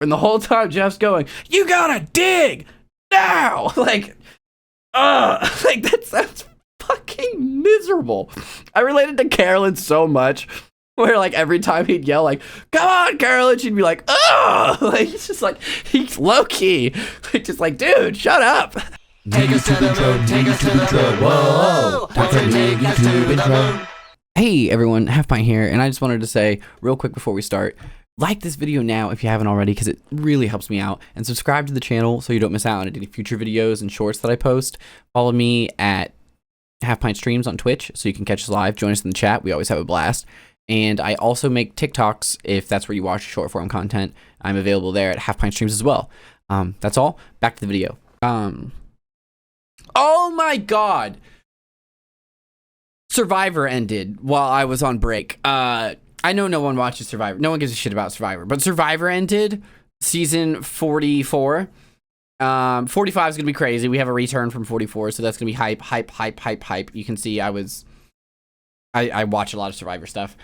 And the whole time Jeff's going, "You gotta dig now!" Like that sounds fucking miserable. I related to Carolyn so much, where like every time he'd yell like, "Come on, Carolyn," she'd be like, "Oh!" Like it's just like he's low key, like, just like, dude, shut up. Take us to the moon, take us to the moon, whoa, won't you take us to the moon? Hey everyone, Half Pint here, and I just wanted to say real quick before we start, like this video now if you haven't already, because it really helps me out, and subscribe to the channel so you don't miss out on any future videos and shorts that I post. Follow me at Half Pint Streams on Twitch so you can catch us live. Join us in the chat. We always have a blast. And I also make TikToks if that's where you watch short form content. I'm available there at Half Pint Streams as well. That's all. Back to the video. Oh my god! Survivor ended while I was on break. I know no one watches Survivor. No one gives a shit about Survivor. But Survivor ended. Season 44. 45 is going to be crazy. We have a return from 44, so that's going to be hype, hype, hype, hype, hype. You can see I watch a lot of Survivor stuff.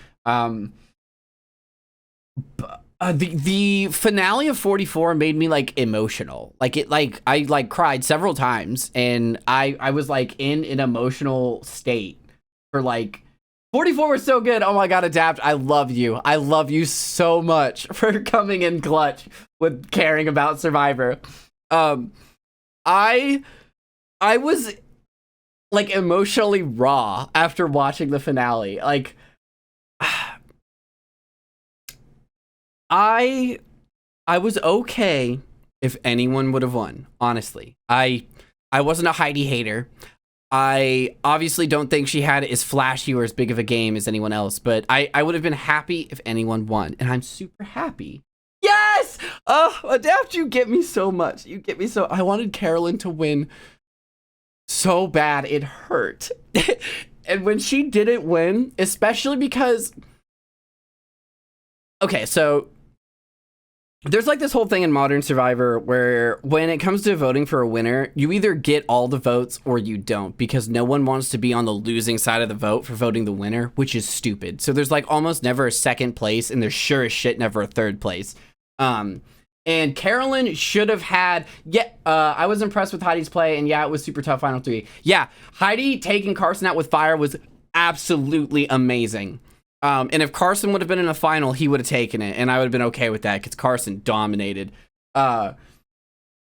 The finale of 44 made me like emotional. I cried several times, and I was like in an emotional state for like 44 was so good. Oh my god, Adapt, I love you. I love you so much for coming in clutch with caring about Survivor. I was like emotionally raw after watching the finale. Like I was okay if anyone would have won, honestly. I wasn't a Heidi hater. I obviously don't think she had as flashy or as big of a game as anyone else, but I would have been happy if anyone won, and I'm super happy. Yes! Oh, Adapt, you get me so much. You get me so... I wanted Carolyn to win so bad it hurt. And when she didn't win, especially because... Okay, so... There's like this whole thing in Modern Survivor where when it comes to voting for a winner, you either get all the votes or you don't, because no one wants to be on the losing side of the vote for voting the winner, which is stupid. So there's like almost never a second place, and there's sure as shit never a third place. And Carolyn should have had, I was impressed with Heidi's play, and yeah, it was super tough final 3. Yeah, Heidi taking Carson out with fire was absolutely amazing. And if Carson would have been in a final, he would have taken it, and I would have been okay with that because Carson dominated. But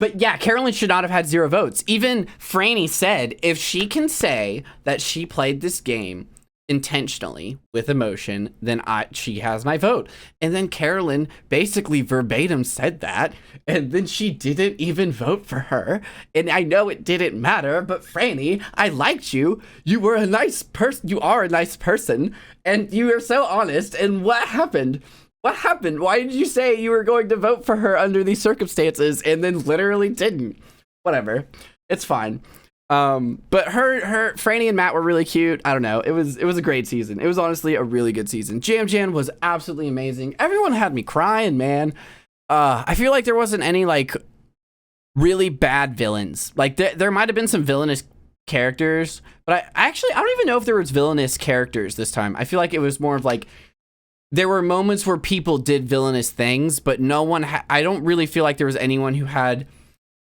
yeah, Carolyn should not have had 0 votes. Even Franny said if she can say that she played this game intentionally with emotion, then she has my vote. And then Carolyn basically verbatim said that, and then she didn't even vote for her. And I know it didn't matter, but Franny, I liked you. You were a nice person. You are a nice person, and you were so honest. And what happened? What happened? Why did you say you were going to vote for her under these circumstances and then literally didn't? Whatever. It's fine. But her Franny and Matt were really cute. I don't know. It was a great season. It was honestly a really good season. Jam Jan was absolutely amazing. Everyone had me crying, man. I feel like there wasn't any like really bad villains. Like there might have been some villainous characters, but I don't even know if there was villainous characters this time. I feel like it was more of like there were moments where people did villainous things, but no one I don't really feel like there was anyone who had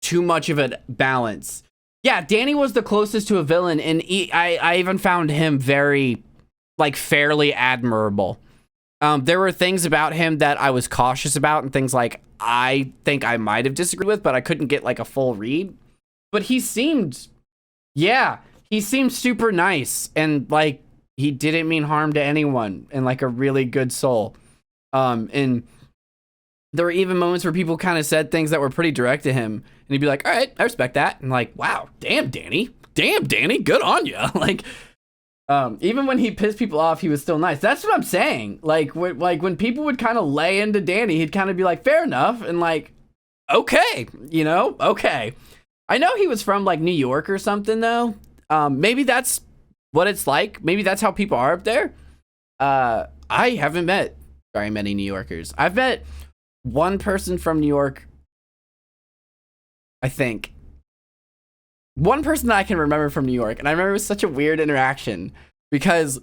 too much of a balance. Yeah, Danny was the closest to a villain, and I even found him very, like, fairly admirable. There were things about him that I was cautious about, and things like I think I might have disagreed with, but I couldn't get, like, a full read. But he seemed super nice, and, like, he didn't mean harm to anyone, and, like, a really good soul. And there were even moments where people kind of said things that were pretty direct to him, and he'd be like, all right, I respect that. And like, wow, damn, Danny, good on you. Like, even when he pissed people off, he was still nice. That's what I'm saying. Like, when people would kind of lay into Danny, he'd kind of be like, fair enough. And like, okay, you know, okay. I know he was from like New York or something though. Maybe that's what it's like. Maybe that's how people are up there. I haven't met very many New Yorkers. I've met one person from New York, I think. One person that I can remember from New York, and I remember it was such a weird interaction because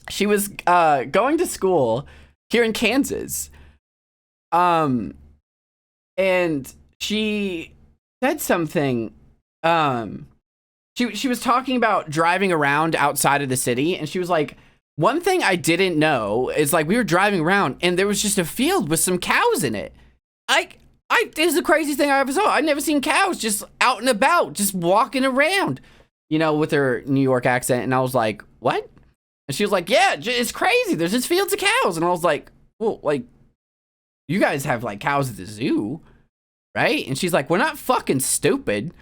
she was going to school here in Kansas. And and she said something. She was talking about driving around outside of the city, and she was like, one thing I didn't know is like we were driving around and there was just a field with some cows in it. This is the craziest thing I ever saw. I'd never seen cows just out and about, just walking around, with her New York accent. And I was like, what? And she was like, yeah, it's crazy. There's just fields of cows. And I was like, well, like, you guys have like cows at the zoo, right? And she's like, we're not fucking stupid.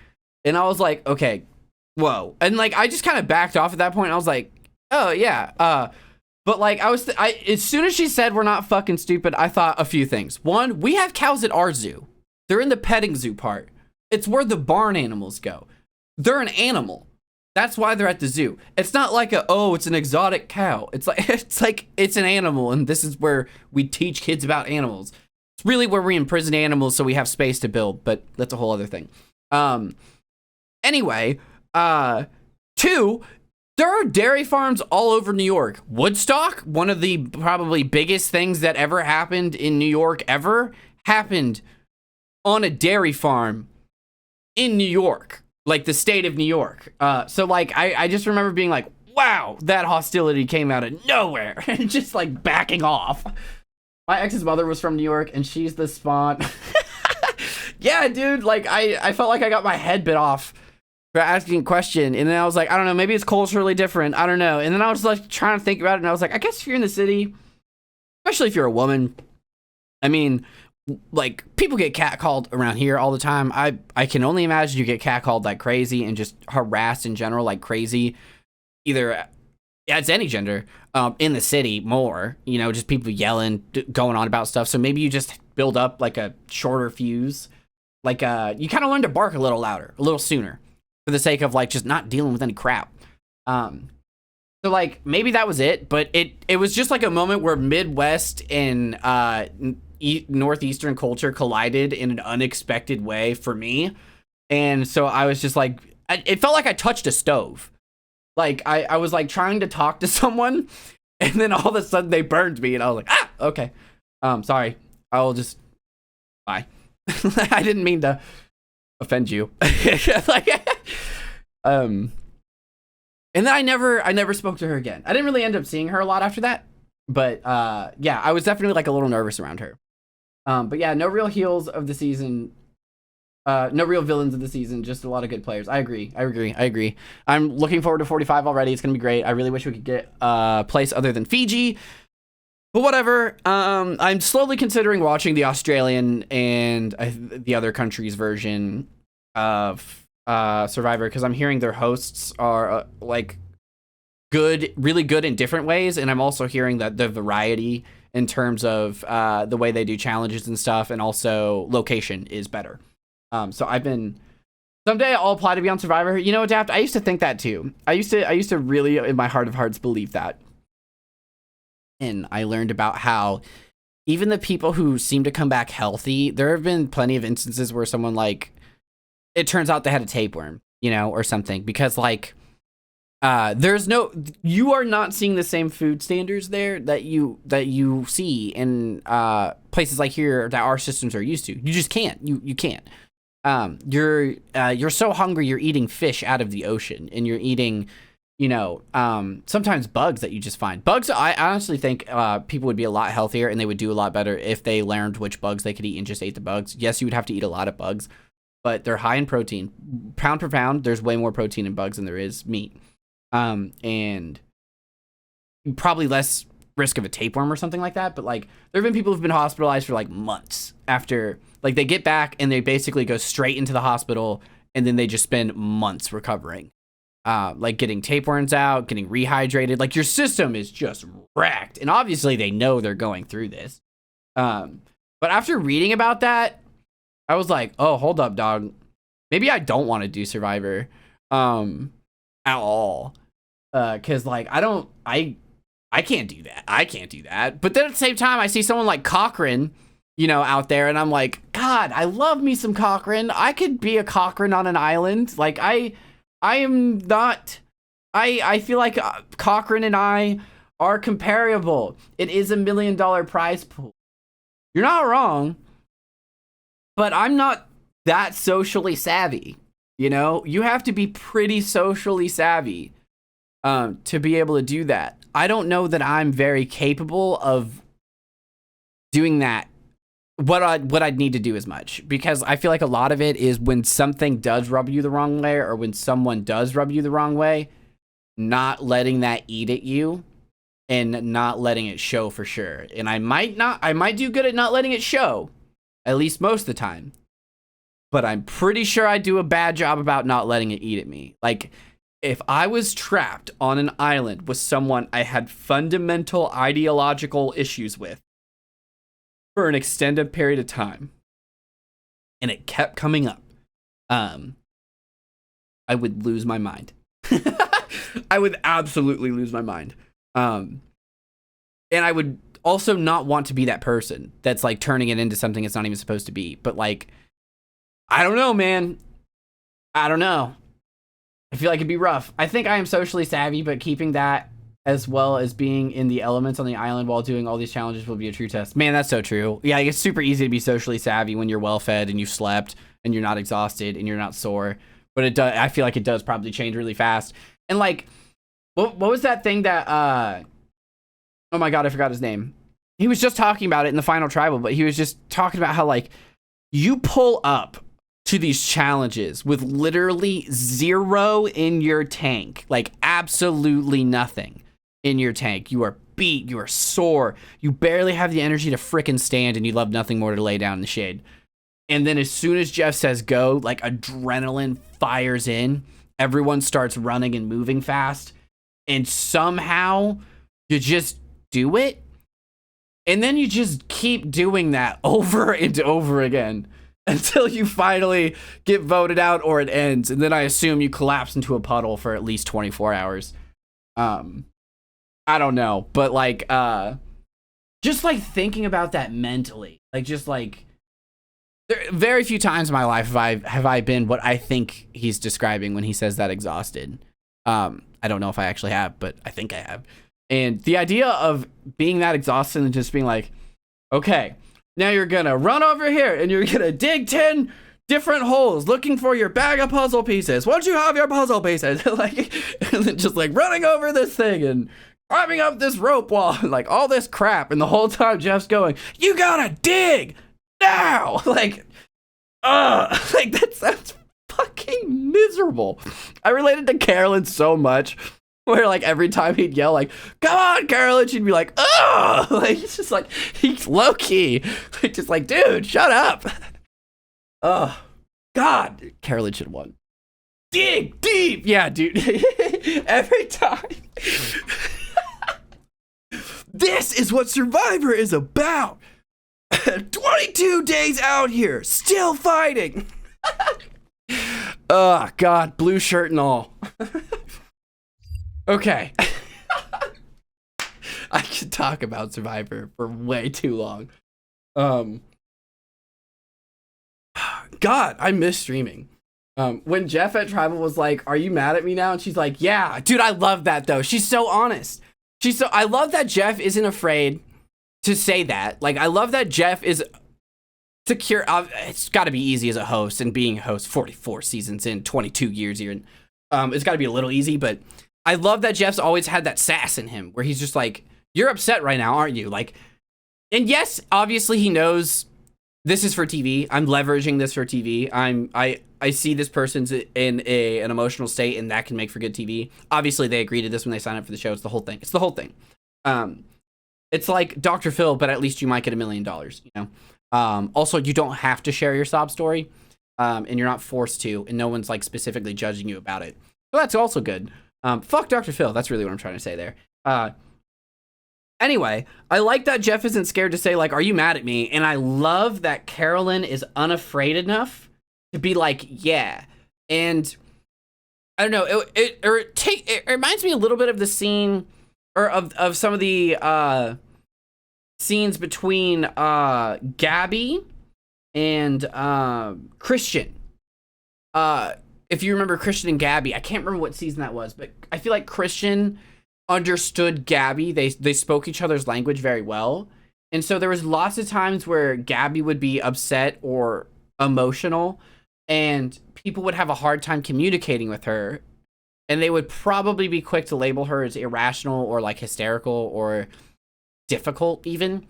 And I was like, okay, whoa. And like, I just kind of backed off at that point. I was like, oh yeah. But like, as soon as she said we're not fucking stupid, I thought a few things. One, we have cows at our zoo. They're in the petting zoo part. It's where the barn animals go. They're an animal. That's why they're at the zoo. It's not like it's an exotic cow. It's like it's an animal, and this is where we teach kids about animals. It's really where we imprison animals so we have space to build, but that's a whole other thing. Anyway, two, there are dairy farms all over New York. Woodstock, one of the probably biggest things that ever happened in New York ever, happened on a dairy farm in New York, like the state of New York. So like, I just remember being like, wow, that hostility came out of nowhere and just like backing off. My ex's mother was from New York and she's the spawn. Yeah, dude, like I felt like I got my head bit off for asking a question, and then I was like, I don't know, maybe it's culturally different, I don't know. And then I was like trying to think about it, and I was like, I guess if you're in the city, especially if you're a woman, I mean, like, people get catcalled around here all the time. I can only imagine you get catcalled like crazy and just harassed in general like crazy, either as any gender, in the city more, just people yelling, going on about stuff. So maybe you just build up like a shorter fuse, like you kind of learn to bark a little louder, a little sooner, for the sake of like just not dealing with any crap. So like maybe that was it, but it was just like a moment where Midwest and Northeastern culture collided in an unexpected way for me. And so I was just like, it felt like I touched a stove. Like I was like trying to talk to someone, and then all of a sudden they burned me, and I was like, okay. Sorry. I'll just bye. I didn't mean to offend you. And then I never spoke to her again. I didn't really end up seeing her a lot after that, but yeah, I was definitely like a little nervous around her. But yeah, no real heels of the season. No real villains of the season, just a lot of good players. I agree. I'm looking forward to 45 already. It's gonna be great. I really wish we could get a place other than Fiji, but whatever. I'm slowly considering watching the Australian and the other country's version of Survivor, because I'm hearing their hosts are like good, really good in different ways, and I'm also hearing that the variety in terms of the way they do challenges and stuff, and also location is better. So someday I'll apply to be on Survivor. Adapt, I used to think that too. I used to really, in my heart of hearts, believe that. And I learned about how even the people who seem to come back healthy, there have been plenty of instances where someone like, it turns out they had a tapeworm, or something, because like, you are not seeing the same food standards there that you see in places like here that our systems are used to. You just can't. You can't. You're so hungry, you're eating fish out of the ocean, and you're eating, sometimes bugs that you just find. Bugs, I honestly think people would be a lot healthier and they would do a lot better if they learned which bugs they could eat and just ate the bugs. Yes, you would have to eat a lot of bugs, but they're high in protein. Pound per pound, there's way more protein in bugs than there is meat. And probably less risk of a tapeworm or something like that. But like, there have been people who've been hospitalized for like months after, like, they get back and they basically go straight into the hospital, and then they just spend months recovering. Like getting tapeworms out, getting rehydrated. Like, your system is just wrecked. And obviously they know they're going through this. But after reading about that, I was like, oh, hold up, dog. Maybe I don't want to do Survivor at all. Cause like, I can't do that. I can't do that. But then at the same time, I see someone like Cochran, out there, and I'm like, God, I love me some Cochran. I could be a Cochran on an island. Like, I am not, I feel like Cochran and I are comparable. It is $1 million prize pool. You're not wrong. but I'm not that socially savvy. You know, you have to be pretty socially savvy to be able to do that. I don't know that I'm very capable of doing that. What I'd need to do as much, because I feel like a lot of it is when something does rub you the wrong way, or when someone does rub you the wrong way, not letting that eat at you and not letting it show for sure. And I might do good at not letting it show, at least most of the time. But I'm pretty sure I do a bad job about not letting it eat at me. Like, if I was trapped on an island with someone I had fundamental ideological issues with for an extended period of time, and it kept coming up, I would lose my mind. I would absolutely lose my mind. And I would also not want to be that person that's like turning it into something it's not even supposed to be. But like, I don't know, man. I don't know. I feel like it'd be rough. I think I am socially savvy, but keeping that as well as being in the elements on the island while doing all these challenges will be a true test. Man, that's so true. Yeah, it's super easy to be socially savvy when you're well fed and you've slept and you're not exhausted and you're not sore. But it does. I feel like it does probably change really fast. And like, what was that thing that? Oh my god, I forgot his name. He was just talking about it in the final tribal, but he was just talking about how like you pull up to these challenges with literally 0 in your tank, like absolutely nothing in your tank. You are beat, you are sore, you barely have the energy to frickin' stand, and you love nothing more to lay down in the shade. And then as soon as Jeff says go, like adrenaline fires in, everyone starts running and moving fast, and somehow you just do it. And then you just keep doing that over and over again until you finally get voted out or it ends. And then I assume you collapse into a puddle for at least 24 hours. I don't know, but like just like thinking about that mentally, like just like very few times in my life have I been what I think he's describing when he says that exhausted. I don't know if I actually have, but I think I have. And the idea of being that exhausted and just being like, okay, now you're gonna run over here and you're gonna dig 10 different holes looking for your bag of puzzle pieces. Once you have your puzzle pieces, like, and then just like running over this thing and climbing up this rope wall, and like all this crap. And the whole time Jeff's going, you gotta dig now. Like that sounds fucking miserable. I related to Carolyn so much, where like every time he'd yell like, come on, Carolyn, she'd be like, oh, like it's just like, he's low-key, like, just like, dude, shut up. Oh god, Carolyn should have won. Dig deep. Yeah, dude. Every time. This is what Survivor is about. 22 days out here, still fighting. Oh god, blue shirt and all. Okay. I could talk about Survivor for way too long. God, I miss streaming. When Jeff at Tribal was like, are you mad at me now? And she's like, yeah. Dude, I love that though. She's so honest. I love that Jeff isn't afraid to say that. Like, I love that Jeff is secure. It's got to be easy as a host, and being a host 44 seasons in, 22 years here. And it's got to be a little easy, but I love that Jeff's always had that sass in him where he's just like, you're upset right now, aren't you? Like, and yes, obviously he knows this is for TV. I'm leveraging this for TV. I see this person's in an emotional state, and that can make for good TV. Obviously they agreed to this when they signed up for the show. It's the whole thing. It's the whole thing. It's like Dr. Phil, but at least you might get $1 million, you know? Also, you don't have to share your sob story, and you're not forced to, and no one's like specifically judging you about it. So that's also good. Fuck Dr. Phil. That's really what I'm trying to say there. Anyway, I like that Jeff isn't scared to say, like, are you mad at me? And I love that Carolyn is unafraid enough to be like, yeah. And I don't know, it reminds me a little bit of the scene, or of some of the scenes between Gabby and Christian. If you remember Christian and Gabby, I can't remember what season that was, but I feel like Christian understood Gabby. They spoke each other's language very well. And so there was lots of times where Gabby would be upset or emotional, and people would have a hard time communicating with her, and they would probably be quick to label her as irrational or like hysterical or difficult even.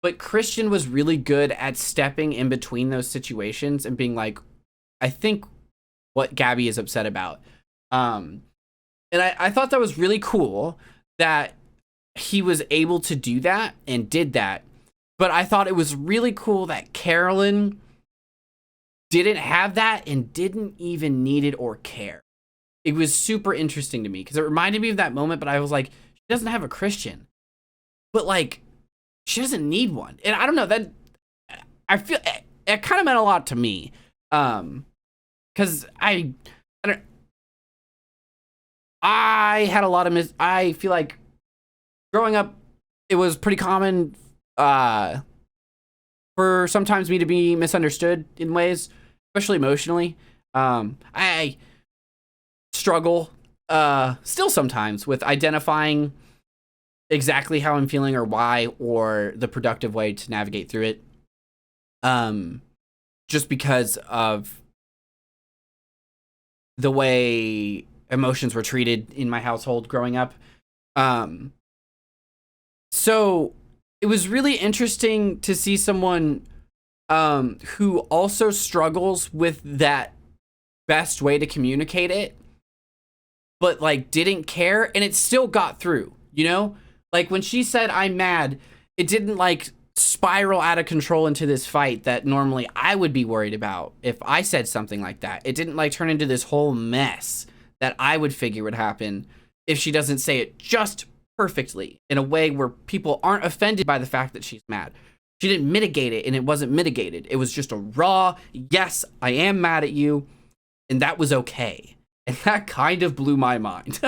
But Christian was really good at stepping in between those situations and being like, I think what Gabby is upset about. And I thought that was really cool that he was able to do that and did that. But I thought it was really cool that Carolyn didn't have that and didn't even need it or care. It was super interesting to me because it reminded me of that moment, but I was like, she doesn't have a Christian. But like, she doesn't need one. And I don't know, that I feel it kind of meant a lot to me. Cause I had a lot of I feel like growing up, it was pretty common, for sometimes me to be misunderstood in ways, especially emotionally. I struggle, still sometimes with identifying exactly how I'm feeling or why, or the productive way to navigate through it. Just because of the way emotions were treated in my household growing up. So it was really interesting to see someone who also struggles with that best way to communicate it, but like didn't care, and it still got through, you know? Like when she said, I'm mad, it didn't like spiral out of control into this fight that normally I would be worried about if I said something like that. It didn't like turn into this whole mess that I would figure would happen if she doesn't say it just perfectly in a way where people aren't offended by the fact that she's mad. She didn't mitigate it, and it wasn't mitigated. It was just a raw, yes, I am mad at you, and that was okay. And that kind of blew my mind.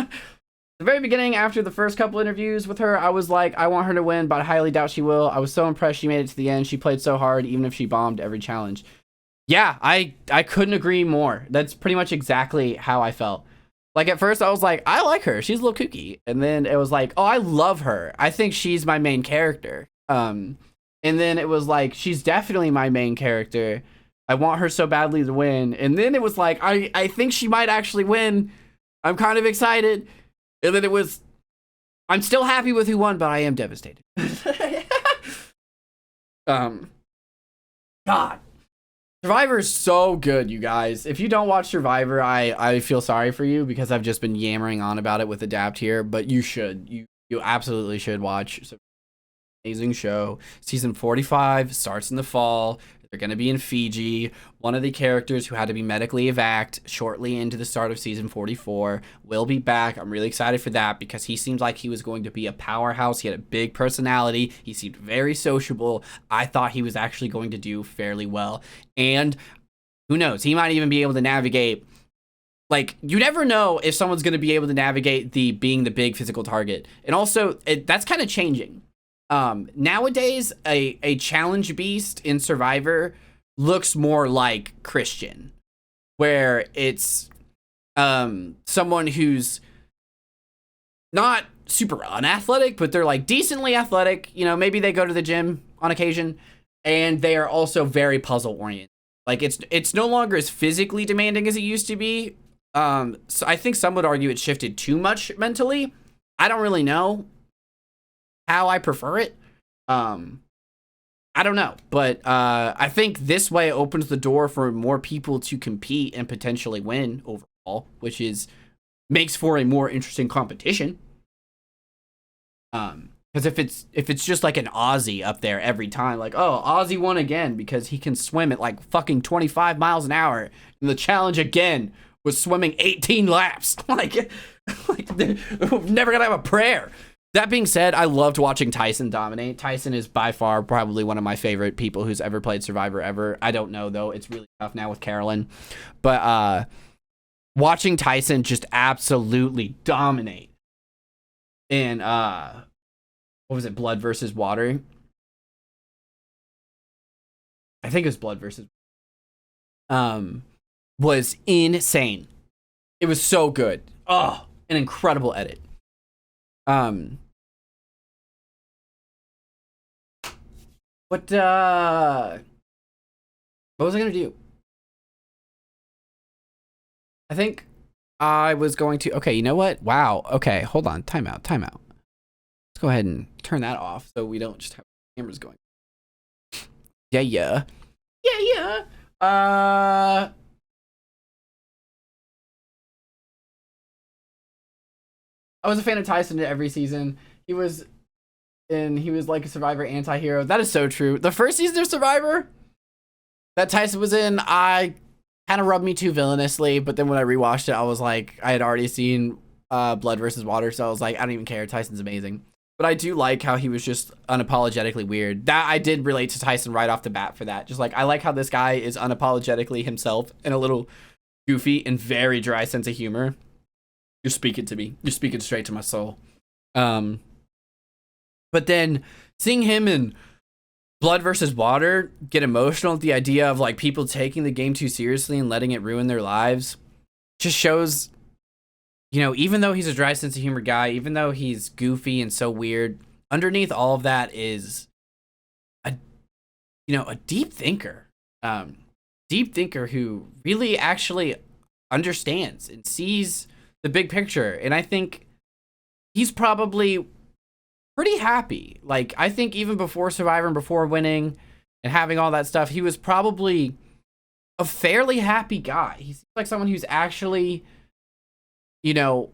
The very beginning, after the first couple interviews with her, I was like, I want her to win, but I highly doubt she will. I was so impressed she made it to the end. She played so hard, even if she bombed every challenge. Yeah, I couldn't agree more. That's pretty much exactly how I felt. Like, at first, I was like, I like her. She's a little kooky. And then it was like, oh, I love her. I think she's my main character. And then it was like, she's definitely my main character. I want her so badly to win. And then it was like, I think she might actually win. I'm kind of excited. And then it was, I'm still happy with who won, but I am devastated. God. Survivor is so good, you guys. If you don't watch Survivor, I feel sorry for you because I've just been yammering on about it with Adapt here, but you should. You absolutely should watch. It's an amazing show. Season 45 starts in the fall. They're going to be in Fiji. One of the characters who had to be medically evac shortly into the start of season 44 will be back. I'm really excited for that because he seems like he was going to be a powerhouse. He had a big personality. He seemed very sociable. I thought he was actually going to do fairly well. And who knows? He might even be able to navigate. Like, you never know if someone's going to be able to navigate being the big physical target. And also, that's kind of changing. Nowadays, a challenge beast in Survivor looks more like Christian, where it's someone who's not super unathletic, but they're like decently athletic. You know, maybe they go to the gym on occasion, and they are also very puzzle oriented. Like it's no longer as physically demanding as it used to be. So I think some would argue it shifted too much mentally. I don't really know how I prefer it. I don't know, but I think this way opens the door for more people to compete and potentially win overall, which makes for a more interesting competition. Because if it's just like an Aussie up there every time, like, oh, Aussie won again because he can swim at like fucking 25 miles an hour, and the challenge again was swimming 18 laps. like we're never gonna have a prayer. That being said, I loved watching Tyson dominate. Tyson is by far probably one of my favorite people who's ever played Survivor ever. I don't know, though. It's really tough now with Carolyn. But watching Tyson just absolutely dominate in, what was it, Blood versus Water? I think it was Blood versus was insane. It was so good. Oh, an incredible edit. What was I gonna do? I think I was going to, okay, you know what? Wow. Okay, hold on. Time out. Let's go ahead and turn that off so we don't just have cameras going. Yeah. I was a fan of Tyson every season. He was like a Survivor anti-hero. That is so true. The first season of Survivor that Tyson was in, I kind of rubbed me too villainously, but then when I rewatched it, I was like, I had already seen Blood versus Water, so I was like, I don't even care. Tyson's amazing. But I do like how he was just unapologetically weird. That I did relate to Tyson right off the bat for that. Just like, I like how this guy is unapologetically himself and a little goofy and very dry sense of humor. You're speaking to me. You're speaking straight to my soul. But then seeing him in Blood versus Water get emotional at the idea of like people taking the game too seriously and letting it ruin their lives just shows, you know, even though he's a dry sense of humor guy, even though he's goofy and so weird, underneath all of that is a deep thinker who really actually understands and sees the big picture. And I think he's probably pretty happy. Like, I think even before Survivor and before winning and having all that stuff, he was probably a fairly happy guy. He seems like someone who's actually, you know,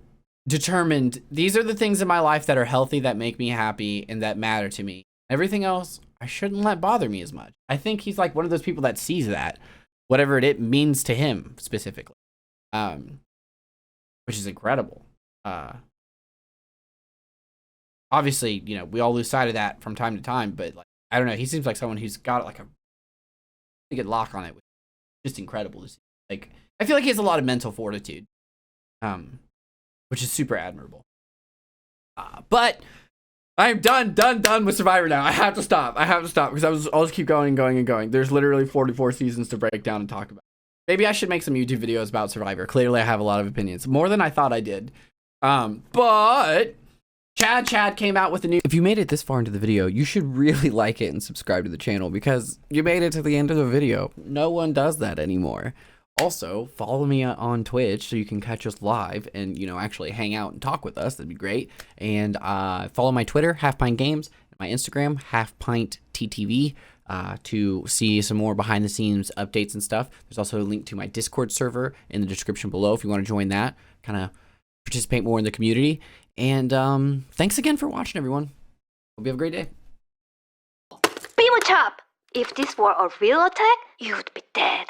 determined, these are the things in my life that are healthy, that make me happy, and that matter to me. Everything else, I shouldn't let bother me as much. I think he's like one of those people that sees that, whatever it means to him specifically, which is incredible. Obviously, you know, we all lose sight of that from time to time, but like, I don't know, he seems like someone who's got like a pretty good lock on it. Just incredible to see. Like, I feel like he has a lot of mental fortitude, which is super admirable. But I'm done with Survivor now. I have to stop because I'll just keep going. There's literally 44 seasons to break down and talk about. Maybe I should make some YouTube videos about Survivor. Clearly, I have a lot of opinions, more than I thought I did. But Chad came out with a new... If you made it this far into the video, you should really like it and subscribe to the channel because you made it to the end of the video. No one does that anymore. Also, follow me on Twitch so you can catch us live and, you know, actually hang out and talk with us. That'd be great. And follow my Twitter, Half Pint Games, and my Instagram, Half Pint TTV, to see some more behind the scenes updates and stuff. There's also a link to my Discord server in the description below if you want to join that, kind of participate more in the community. And thanks again for watching, everyone. Hope you have a great day. Beaver Chop! If this were a real attack, you'd be dead.